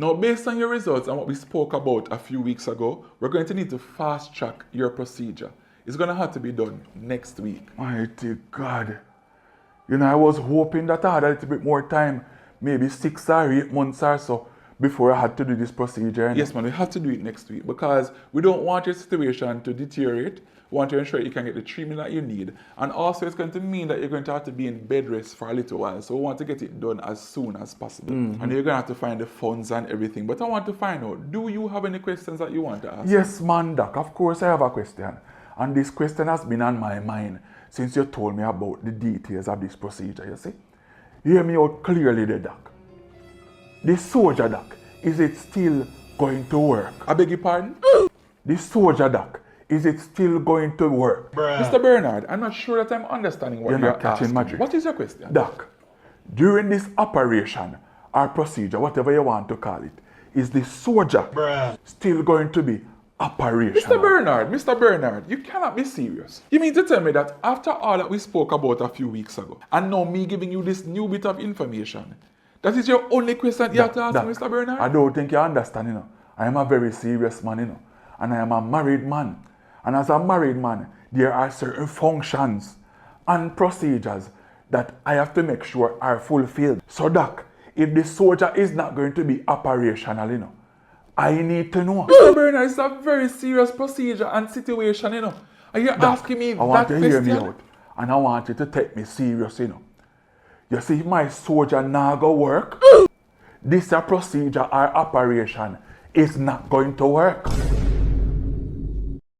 Now, based on your results and what we spoke about a few weeks ago, we're going to need to fast track your procedure. It's going to have to be done next week. Mighty God. You know, I was hoping that I had a little bit more time, maybe 6 or 8 months or so, before I had to do this procedure. Yes, man, we have to do it next week because we don't want your situation to deteriorate. We want to ensure you can get the treatment that you need. And also, it's going to mean that you're going to have to be in bed rest for a little while. So we want to get it done as soon as possible. And you're going to have to find the funds and everything. But I want to find out, do you have any questions that you want to ask? Yes, man, Doc. Of course I have a question. And this question has been on my mind since you told me about the details of this procedure, you see. Hear me out clearly there, Doc. The Soulja, Doc, is it still going to work? I beg your pardon? The Soulja, Doc, is it still going to work? Mr. Bernard, I'm not sure that I'm understanding what you're catching my asking. drift. What is your question? Doc, during this operation or procedure, whatever you want to call it, is the Soulja still going to be operational? Mr. Bernard, you cannot be serious. You mean to tell me that after all that we spoke about a few weeks ago, and now me giving you this new bit of information, that is your only question you have to ask, Doc, Mr. Bernard? I don't think you understand, you know. I am a very serious man, you know. And I am a married man. And as a married man, there are certain functions and procedures that I have to make sure are fulfilled. So, Doc, if the Soulja is not going to be operational, you know, I need to know. Mr. Bernard, it's a very serious procedure and situation, you know. Are you asking me that question? I want to hear me out. And I want you to take me serious, you know. You see, if my Soulja now go work, this procedure or operation is not going to work.